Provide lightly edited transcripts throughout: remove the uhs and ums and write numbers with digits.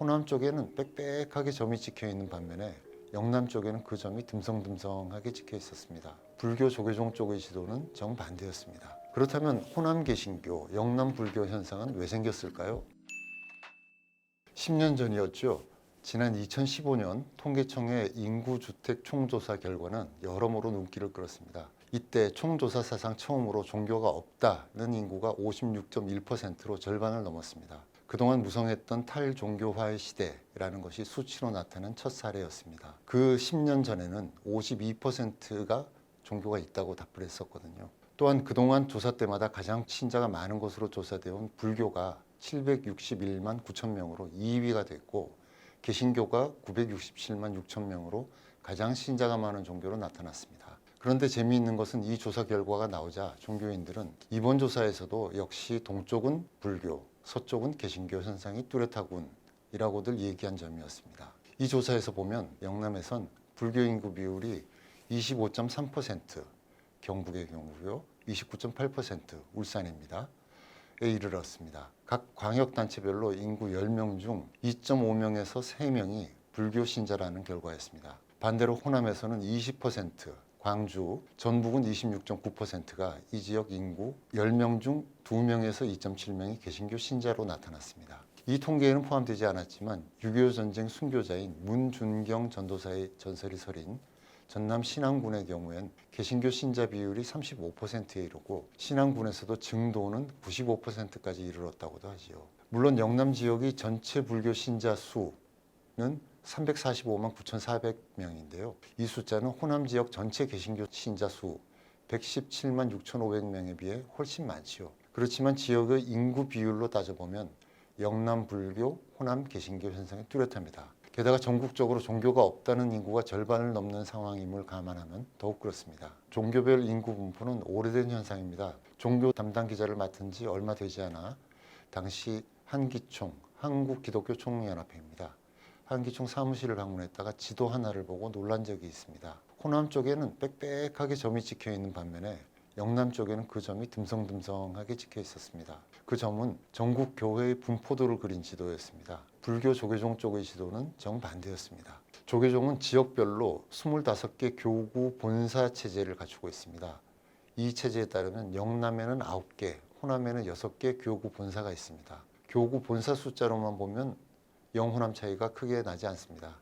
호남 쪽에는 빽빽하게 점이 찍혀 있는 반면에 영남 쪽에는 그 점이 듬성듬성하게 찍혀 있었습니다. 불교 조계종 쪽의 지도는 정반대였습니다. 그렇다면 호남 개신교, 영남 불교 현상은 왜 생겼을까요? 10년 전이었죠. 지난 2015년 통계청의 인구주택 총조사 결과는 여러모로 눈길을 끌었습니다. 이때 총조사 사상 처음으로 종교가 없다는 인구가 56.1%로 절반을 넘었습니다. 그동안 무성했던 탈종교화의 시대라는 것이 수치로 나타난 첫 사례였습니다. 그 10년 전에는 52%가 종교가 있다고 답을 했었거든요. 또한 그동안 조사 때마다 가장 신자가 많은 것으로 조사되어 온 불교가 761만 9천 명으로 2위가 됐고 개신교가 967만 6천 명으로 가장 신자가 많은 종교로 나타났습니다. 그런데 재미있는 것은 이 조사 결과가 나오자 종교인들은 이번 조사에서도 역시 동쪽은 불교, 서쪽은 개신교 현상이 뚜렷하군이라고들 얘기한 점이었습니다. 이 조사에서 보면 영남에선 불교 인구 비율이 25.3%, 경북의 경우요 29.8%, 울산입니다. 에 이르렀습니다. 각 광역단체별로 인구 10명 중 2.5명에서 3명이 불교 신자라는 결과였습니다. 반대로 호남에서는 20%, 광주, 전북은 26.9%가 이 지역 인구 10명 중 2명에서 2.7명이 개신교 신자로 나타났습니다. 이 통계에는 포함되지 않았지만 6.25 전쟁 순교자인 문준경 전도사의 전설이 서린 전남 신안군의 경우엔 개신교 신자 비율이 35%에 이르고 신안군에서도 증도는 95%까지 이르렀다고도 하지요. 물론 영남 지역의 전체 불교 신자 수는 345만 9,400명인데요. 이 숫자는 호남 지역 전체 개신교 신자 수 117만 6,500명에 비해 훨씬 많지요. 그렇지만 지역의 인구 비율로 따져보면 영남 불교, 호남 개신교 현상이 뚜렷합니다. 게다가 전국적으로 종교가 없다는 인구가 절반을 넘는 상황임을 감안하면 더욱 그렇습니다. 종교별 인구 분포는 오래된 현상입니다. 종교 담당 기자를 맡은 지 얼마 되지 않아 당시 한기총, 한국기독교총연합회입니다. 한기총 사무실을 방문했다가 지도 하나를 보고 놀란 적이 있습니다. 호남 쪽에는 빽빽하게 점이 찍혀 있는 반면에 영남 쪽에는 그 점이 듬성듬성하게 찍혀 있었습니다. 그 점은 전국 교회의 분포도를 그린 지도였습니다. 불교 조계종 쪽의 지도는 정반대였습니다. 조계종은 지역별로 25개 교구 본사 체제를 갖추고 있습니다. 이 체제에 따르면 영남에는 9개, 호남에는 6개 교구 본사가 있습니다. 교구 본사 숫자로만 보면 영호남 차이가 크게 나지 않습니다.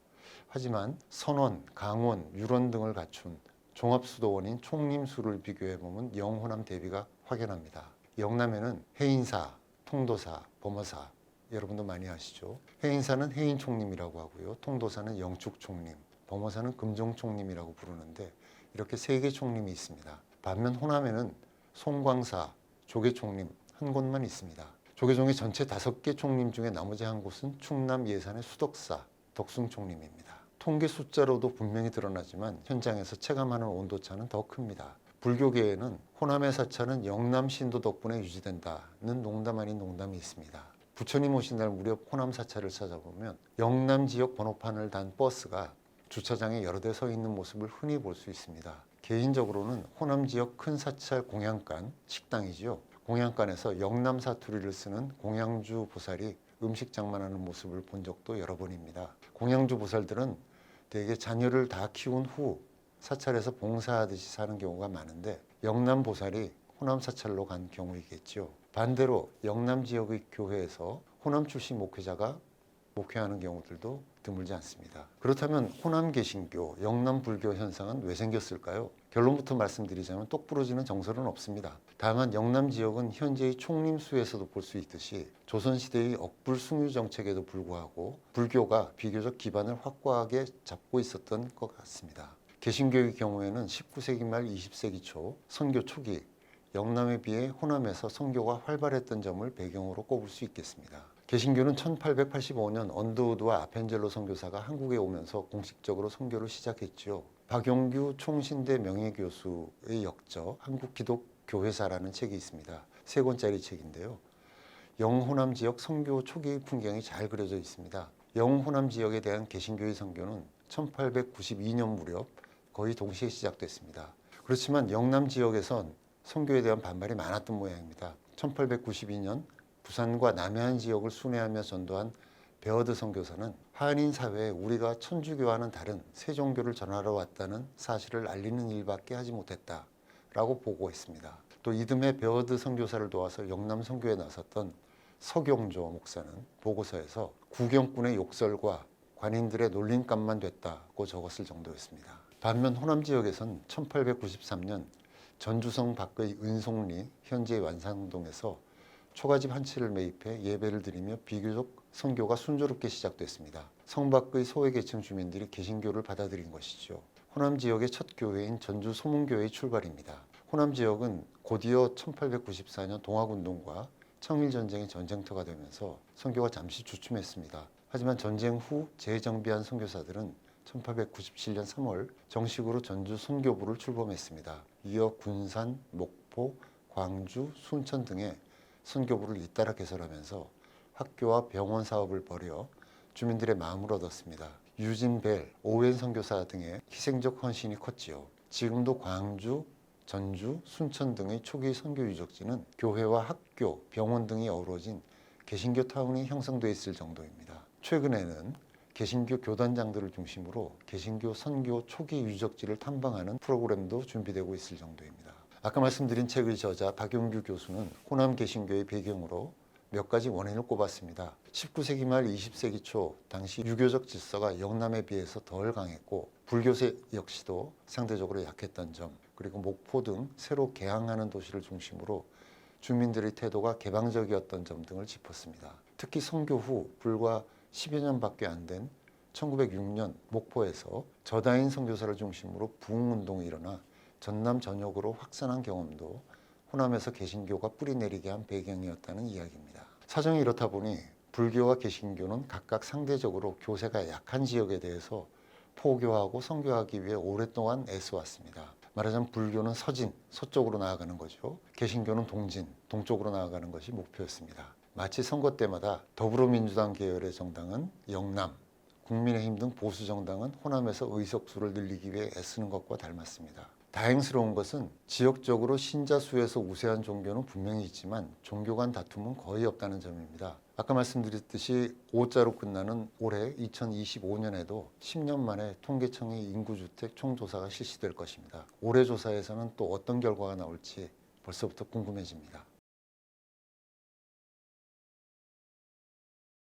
하지만 선원, 강원, 유론 등을 갖춘 종합수도원인 총림수를 비교해보면 영호남 대비가 확연합니다. 영남에는 해인사, 통도사, 범어사, 여러분도 많이 아시죠? 해인사는 해인총림이라고 하고요. 통도사는 영축총림, 범어사는 금종총림이라고 부르는데 이렇게 3개 총림이 있습니다. 반면 호남에는 송광사, 조계총림 한 곳만 있습니다. 조계종의 전체 5개 총림 중에 나머지 한 곳은 충남 예산의 수덕사, 덕숭총림입니다. 통계 숫자로도 분명히 드러나지만 현장에서 체감하는 온도차는 더 큽니다. 불교계에는 호남의 사찰은 영남 신도 덕분에 유지된다는 농담 아닌 농담이 있습니다. 부처님 오신 날 무렵 호남 사찰을 찾아보면 영남 지역 번호판을 단 버스가 주차장에 여러 대 서 있는 모습을 흔히 볼 수 있습니다. 개인적으로는 호남 지역 큰 사찰 공양간, 식당이지요. 공양간에서 영남 사투리를 쓰는 공양주 보살이 음식 장만하는 모습을 본 적도 여러 번입니다. 공양주 보살들은 대개 자녀를 다 키운 후 사찰에서 봉사하듯이 사는 경우가 많은데 영남 보살이 호남 사찰로 간 경우이겠죠. 반대로 영남 지역의 교회에서 호남 출신 목회자가 목회하는 경우들도 드물지 않습니다. 그렇다면 호남 개신교, 영남 불교 현상은 왜 생겼을까요? 결론부터 말씀드리자면 똑부러지는 정설은 없습니다. 다만 영남 지역은 현재의 총림수에서도 볼 수 있듯이 조선시대의 억불숭유 정책에도 불구하고 불교가 비교적 기반을 확고하게 잡고 있었던 것 같습니다. 개신교의 경우에는 19세기 말 20세기 초 선교 초기 영남에 비해 호남에서 선교가 활발했던 점을 배경으로 꼽을 수 있겠습니다. 개신교는 1885년 언더우드와 아펜젤로 선교사가 한국에 오면서 공식적으로 선교를 시작했지요. 박용규 총신대 명예교수의 역적 한국기독교회사라는 책이 있습니다. 3권짜리 책인데요. 영호남 지역 선교 초기의 풍경이 잘 그려져 있습니다. 영호남 지역에 대한 개신교의 선교는 1892년 무렵 거의 동시에 시작됐습니다. 그렇지만 영남 지역에선 선교에 대한 반발이 많았던 모양입니다. 1892년 부산과 남해안 지역을 순회하며 전도한 베어드 선교사는 한인 사회에 우리가 천주교와는 다른 새 종교를 전하러 왔다는 사실을 알리는 일밖에 하지 못했다라고 보고했습니다. 또 이듬해 베어드 선교사를 도와서 영남 선교에 나섰던 서경조 목사는 보고서에서 구경꾼의 욕설과 관인들의 놀림감만 됐다고 적었을 정도였습니다. 반면 호남 지역에선 1893년 전주성 밖의 은송리 현재의 완산동에서 초가집 한 채를 매입해 예배를 드리며 비교적 선교가 순조롭게 시작됐습니다. 성 밖의 소외계층 주민들이 개신교를 받아들인 것이죠. 호남 지역의 첫 교회인 전주 소문교회의 출발입니다. 호남 지역은 곧이어 1894년 동학운동과 청일전쟁의 전쟁터가 되면서 선교가 잠시 주춤했습니다. 하지만 전쟁 후 재정비한 선교사들은 1897년 3월 정식으로 전주 선교부를 출범했습니다. 이어 군산, 목포, 광주, 순천 등의 선교부를 잇따라 개설하면서 학교와 병원 사업을 벌여 주민들의 마음을 얻었습니다. 유진 벨, 오웬 선교사 등의 희생적 헌신이 컸지요. 지금도 광주, 전주, 순천 등의 초기 선교 유적지는 교회와 학교, 병원 등이 어우러진 개신교 타운이 형성되어 있을 정도입니다. 최근에는 개신교 교단장들을 중심으로 개신교 선교 초기 유적지를 탐방하는 프로그램도 준비되고 있을 정도입니다. 아까 말씀드린 책의 저자 박용규 교수는 호남 개신교의 배경으로 몇 가지 원인을 꼽았습니다. 19세기 말 20세기 초 당시 유교적 질서가 영남에 비해서 덜 강했고 불교세 역시도 상대적으로 약했던 점, 그리고 목포 등 새로 개항하는 도시를 중심으로 주민들의 태도가 개방적이었던 점 등을 짚었습니다. 특히 선교 후 불과 10여 년밖에 안 된 1906년 목포에서 저다인 선교사를 중심으로 부흥운동이 일어나 전남 전역으로 확산한 경험도 호남에서 개신교가 뿌리내리게 한 배경이었다는 이야기입니다. 사정이 이렇다 보니 불교와 개신교는 각각 상대적으로 교세가 약한 지역에 대해서 포교하고 선교하기 위해 오랫동안 애써왔습니다. 말하자면 불교는 서진, 서쪽으로 나아가는 거죠. 개신교는 동진, 동쪽으로 나아가는 것이 목표였습니다. 마치 선거 때마다 더불어민주당 계열의 정당은 영남, 국민의힘 등 보수 정당은 호남에서 의석수를 늘리기 위해 애쓰는 것과 닮았습니다. 다행스러운 것은 지역적으로 신자 수에서 우세한 종교는 분명히 있지만 종교 간 다툼은 거의 없다는 점입니다. 아까 말씀드렸듯이 5자로 끝나는 올해 2025년에도 10년 만에 통계청의 인구주택 총조사가 실시될 것입니다. 올해 조사에서는 또 어떤 결과가 나올지 벌써부터 궁금해집니다.